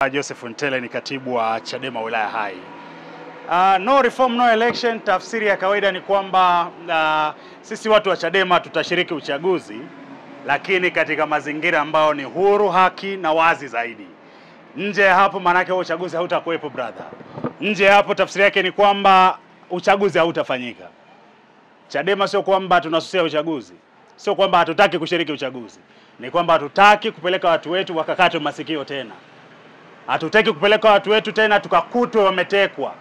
Joseph Ntele ni katibu wa Chadema wilaya Hai. No reform no election, tafsiri ya kawaida ni kwamba sisi watu wa Chadema tutashiriki uchaguzi, lakini katika mazingira ambayo ni huru, haki na wazi zaidi. Nje ya hapo manake uchaguzi hautakuwepo brother. Nje ya hapo tafsiri yake ni kwamba uchaguzi hautafanyika. Chadema sio kwamba tunasusia uchaguzi. Sio kwamba hatutaki kushiriki uchaguzi. Ni kwamba hatutaki kupeleka watu wetu wakakatwe masikio tena. Hatutaki kupeleka watu wetu tena tukakutwe wametekwa.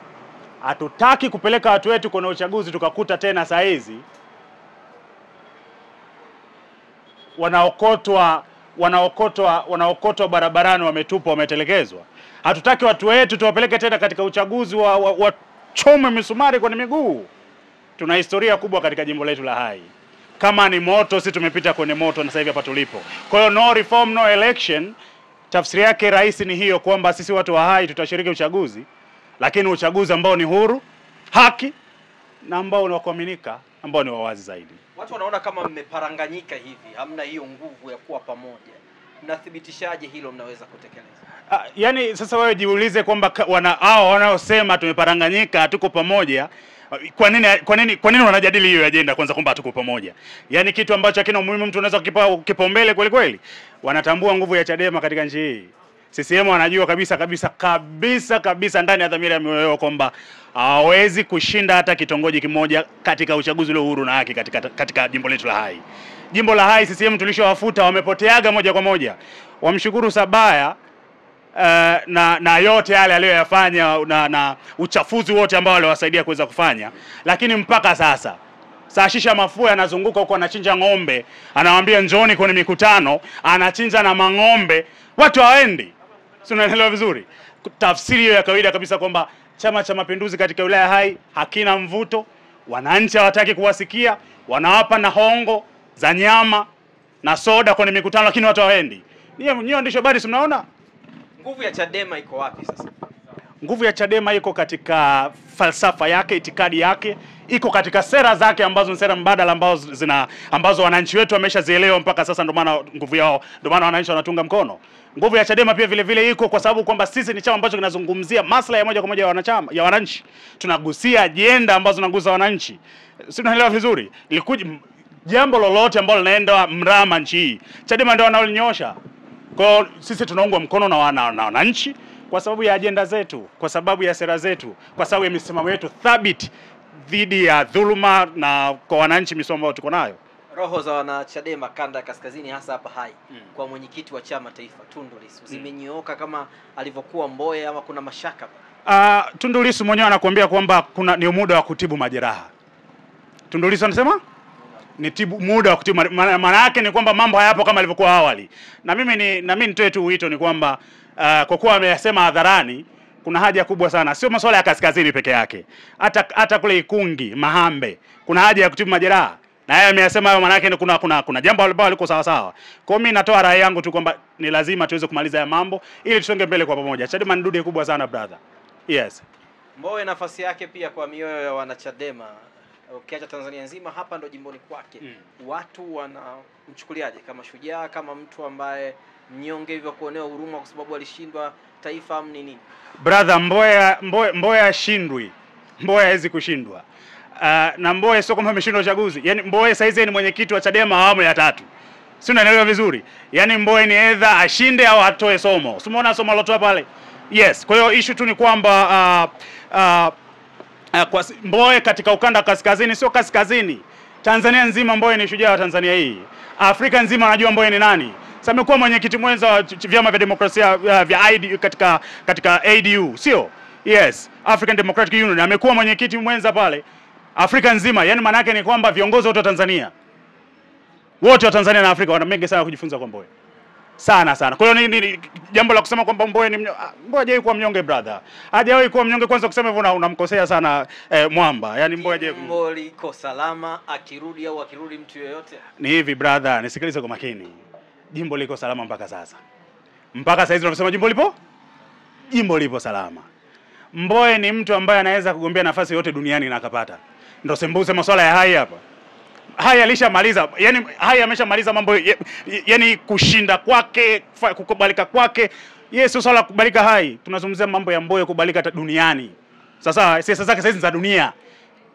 Hatutaki kupeleka watu wetu kwenye uchaguzi tukakuta tena saa hizi wanaokotwa barabarani, wametupwa, wametelekezwa. Hatutaki watu wetu tuwapeleke tena katika uchaguzi wa chome misumari kwenye miguu. Tuna historia kubwa katika jimbo letu la Hai. Kama ni moto, sisi tumepita kwenye moto na sasa hivi hapa tulipo. Kwa hiyo no reform no election, tafsiri yake rahisi ni hiyo, kwamba sisi watu wa Hai tutashiriki uchaguzi, lakini uchaguzi ambao ni huru, haki na ambao ni wa kuaminika, ambao ni wawazi zaidi. Watu wanaona kama mmeparanganyika hivi, hamna hiyo nguvu ya kuwa pamoja. Mnathibitishaje hilo mnaweza kutekeleza? Yaani sasa wewe jiulize kwamba wanaosema tumeparanganyika, hatuko pamoja, kwa nini wanajadili hiyo agenda kwanza, kwamba hatuko pamoja? Yaani kitu ambacho hakina umuhimu mtu unaweza kukipa kipaumbele kweli kweli. Wanatambua nguvu ya Chadema katika nchi hii. CCM wanajua kabisa ndani ya dhamira ya mioyo yao kwamba hawezi kushinda hata kitongoji kimoja katika uchaguzi ule huru na haki katika jimbo letu la Hai. Jimbo la Hai CCM tulishowafuta, wamepoteaga moja kwa moja. Wamshukuru Sabaya na yote yale aliyoyafanya na uchafuzi wote ambao aliwasaidia kuweza kufanya, lakini mpaka sasa Saashisha Mafua anazunguka huko, anachinja ng'ombe, anawaambia njooni kwenye mikutano, anachinja na mang'ombe, watu hawaendi. Si unaelewa vizuri? Tafsiri hiyo ya kawaida kabisa kwamba Chama cha Mapinduzi katika wilaya Hai hakina mvuto, wananchi hawataki kuwasikia, wanawapa na hongo za nyama na soda kwenye mikutano, lakini watu hawaendi. Nyinyi ndicho habari si mnaona? Nguvu ya Chadema iko wapi sasa? Nguvu ya Chadema iko katika falsafa yake, itikadi yake, iko katika sera zake ambazo ni sera mbadala ambazo wananchi wetu wameshazielewa mpaka sasa, ndio maana nguvu yao, ndio maana wananchi wanatunga mkono. Nguvu ya Chadema pia vile vile iko kwa sababu kwamba sisi ni chama ambacho kinazungumzia maslahi ya moja kwa moja ya wanachama, ya wananchi. Tunagusia ajenda ambazo zinagusa wananchi. Si unaelewa vizuri? Ilikuja jambo lolote ambalo linaenda mrama nchi hii, Chadema ndio wanaolinyosha. Kwa sisi tunaungwa mkono na wananchi kwa sababu ya ajenda zetu, kwa sababu ya sera zetu, kwa sababu ya misimamo yetu thabiti dhidi ya dhuluma na kwa wananchi, misimamo ambayo tuko nayo. Roho za wana Chadema kanda ya kaskazini hasa hapa Hai kwa mwenyekiti wa chama taifa Tundu Lissu zimenyooka kama alivyokuwa Mbowe, ama kuna mashaka? Tundu Lissu mwenyewe anakuambia kwamba ni muda wa kutibu majeraha. Tundu Lissu anasema ni muda wa kutibu, maana yake ni kwamba mambo hayapo kama alivyokuwa awali. Na mimi nitoe tu wito ni kwamba kwa kuwa ameyasema hadharani, kuna haja kubwa sana, sio masuala ya kaskazini peke yake, hata kule Ikungi, Mahambe kuna haja ya kutibu majeraha. Na yeye ameyasema hayo, maana yake kuna jambo ambalo liko sawa sawa. Kwa mimi natoa rai yangu tu kwamba ni lazima tuweze kumaliza ya mambo ili tusonge mbele kwa pamoja. Chadema ni dude kubwa sana brother. Yes. Mbowe nafasi yake pia kwa mioyo ya wana Chadema, ukiacha Tanzania nzima, hapa ndo jimboni kwake. Watu wanamchukuliaje? Kama shujaa, kama mtu ambaye mnyonge hivyo kuonewa huruma kwa sababu alishindwa taifa amni nini? Brother, Mbowe hashindwi. Mbowe hawezi kushindwa. Na Mbowe sio kama ameshindwa uchaguzi. Yaani Mbowe saizi ni mwenyekiti wa Chadema awamu ya 3. Si unaelewa vizuri? Yaani Mbowe ni either ashinde au atoe somo. Si umeona somo lotoa pale? Yes. Kwa hiyo issue tu ni kwamba kwa Mbowe katika ukanda kaskazini, sio kaskazini, Tanzania nzima Mbowe ni shujaa wa Tanzania hii. Afrika nzima anajua Mbowe ni nani. Sasa amekuwa mwenyekiti mwenza wa vyama vya demokrasia vya IDU katika ADU, sio? Yes, African Democratic Union, amekuwa mwenyekiti mwenza pale Afrika nzima. Yaani maana yake ni kwamba viongozi wote wa Tanzania, wote wa Tanzania na Afrika wana mengi sana kujifunza kwa Mbowe. Sana. Kwa hiyo ni jambo la kusema kwamba Mbowe ni Mbowe hajawahi kuwa mnyonge brother. Hajawahi kuwa mnyonge. Kwanza kusema hivyo unamkosea sana Mwamba. Yaani Mbowe hajawahi. Mbowe liko salama akirudi au akirudi mtu yoyote? Ni hivi brother, nisikilize kwa makini. Jimbo liko salama mpaka sasa. Mpaka sasa hizi tunasema jimbo lipo salama. Mbowe ni mtu ambaye anaweza kugombea nafasi yote duniani na akapata. Ndio sembuze masuala ya Hai hapa. Hai alishamaliza, yani Hai ameshamaliza mambo, yani kushinda kwake, kukubalika kwake Yes, sio swala kubalika hai. Tunazungumzia mambo ya Mbowe kubalika duniani. Sasa siasa zake sasa za dunia.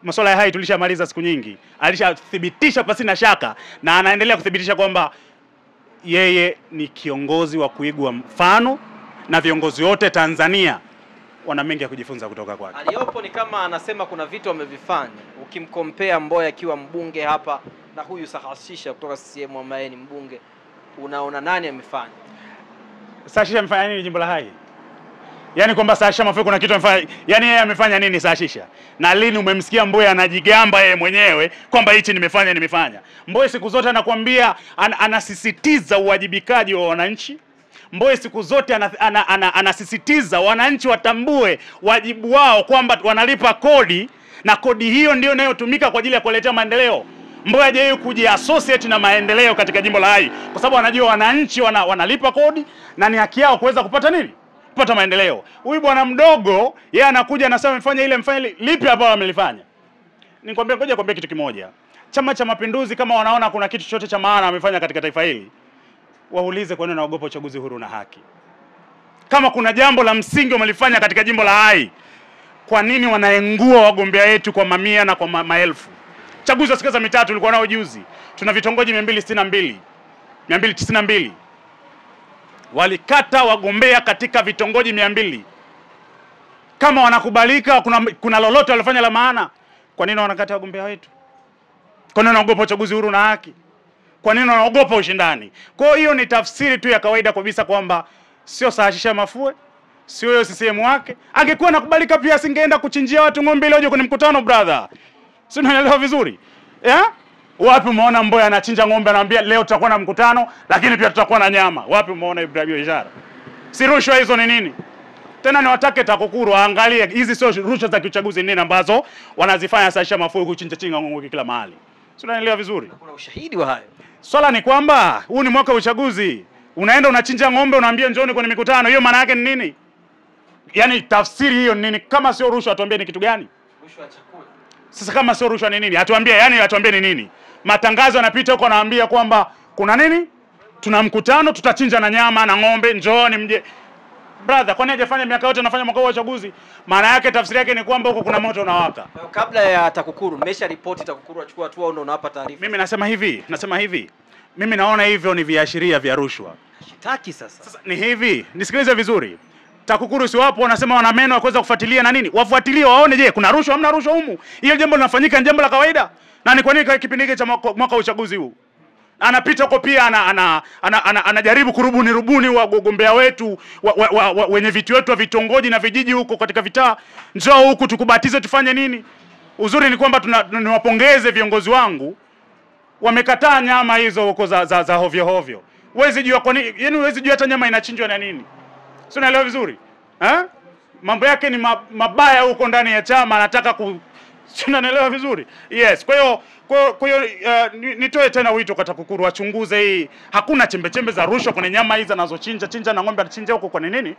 Masuala ya hai tulishamaliza siku nyingi. Alishathibitisha pasi na shaka na anaendelea kuthibitisha kwamba yeye ni kiongozi wa kuigwa mfano na viongozi wote Tanzania wana mengi ya kujifunza kutoka kwake. Aliyopo ni kama anasema kuna vitu amevifanya. Ukimkompea Mbowe akiwa mbunge hapa na huyu Saashisha kutoka CCM ambaye ni mbunge, unaona nani amefanya? Saashisha amefanya nini jimbo la Hai? Yaani kwamba Saashisha Mafue kuna kitu amefanya. Yaani yeye amefanya nini Saashisha? Na lini umemsikia Mbowe anajigamba yeye mwenyewe kwamba hichi nimefanya? Mbowe siku zote anakuambia anasisitiza uwajibikaji wa wananchi. Mbowe siku zote anasisitiza wananchi watambue wajibu wao kwamba wanalipa kodi na kodi hiyo ndio inayotumika kwa ajili ya kuletea maendeleo. Mbowe hajawahi kujiassociate na maendeleo katika jimbo la Hai kwa sababu anajua wananchi wanalipa kodi na ni haki yao kuweza kupata nini? Kupata maendeleo. Huyu bwana mdogo yeye anakuja anasema mfanye ile lipi hapa wamelifanya. Nikwambia ngoja kwambia kitu kimoja. Chama cha Mapinduzi kama wanaona kuna kitu chochote cha maana wamefanya katika taifa hili, waulize kwa nini wanaogopa uchaguzi huru na haki. Kama kuna jambo la msingi wamelifanya katika jimbo la Hai, kwa nini wanaengua wagombea wetu kwa mamia na kwa maelfu? Chaguzi wa siku za mitatu ulikuwa nao juzi. Tuna vitongoji 292. Walikata wagombea katika vitongoji 200. Kama wanakubalika kuna lolote walifanya la maana, kwa nini wanakata wagombea wetu? Kwa nini wanaogopa uchaguzi huru na haki? Kwa nini wanaogopa ushindani? Kwa hiyo ni tafsiri tu ya kawaida kabisa kwamba sio Saashisha Mafue, sio yeye CCM wake. Angekuwa anakubalika pia asingeenda kuchinjia watu ng'ombe ile kwenye mkutano brother. Si unaelewa vizuri? Wapi umeona Mbowe anachinja ng'ombe anaambia leo tutakuwa na mkutano lakini pia tutakuwa na nyama? Wapi umeona Ibrahim Ishara? Si rushwa hizo ni nini? Tena niwatake TAKUKURU waangalie hizi sio rushwa za kiuchaguzi nini ambazo wanazifanya Saashisha Mafue kuchinja ng'ombe kila mahali. Si unaelewa vizuri? Kuna ushahidi wa hayo. Swala ni kwamba huu ni mwaka wa uchaguzi. Unaenda unachinja ng'ombe unaambia njooni kwenye mikutano. Hiyo maana yake ni nini? Yaani tafsiri hiyo ni nini? Kama sio rushwa atuambie ni kitu gani? Rushwa ya chakula. Sasa kama sio rushwa ni nini? Atuambie ni nini? Matangazo yanapita huko anaambia kwamba kuna nini? Tuna mkutano, tutachinja na nyama na ng'ombe, njooni mje. Brother, kwani hajafanya miaka yote anafanya mwaka wa uchaguzi? Maana yake tafsiri yake ni kwamba huko kuna moto unawaka. Kabla ya TAKUKURU, nimesha ripoti TAKUKURU achukua hatua au ndio unawapa taarifa? Mimi nasema hivi. Mimi naona hivyo ni viashiria vya rushwa. Shitaki sasa. Sasa ni hivi, nisikilize vizuri. TAKUKURU si wapo wanasema wana meno ya kuweza kufuatilia na nini? Wafuatilie waone je, kuna rushwa hamna rushwa humu? Hiyo jambo linafanyika ni jambo la kawaida. Na ni kwa nini kipindi hiki cha mwaka wa uchaguzi huu? Anapita huko pia anajaribu kurubuni wagombea wetu wenye vitu wetu wa vitongoji na vijiji huko katika vitaa. Njoo huku tukubatize tufanye nini? Uzuri ni kwamba niwapongeze viongozi wangu wamekataa nyama hizo huko za hovyo. Huwezi jua kwa nini, yaani huwezi jua hata nyama inachinjwa na nini. Si unaelewa vizuri? Mambo yake ni mabaya huko ndani ya chama, anataka si unaelewa vizuri? Yes. Kwa hiyo nitoe tena wito kwa TAKUKURU wachunguze hii. Hakuna chembe za rushwa kwenye nyama hizi anazochinja na ng'ombe anachinja huko kwa nini?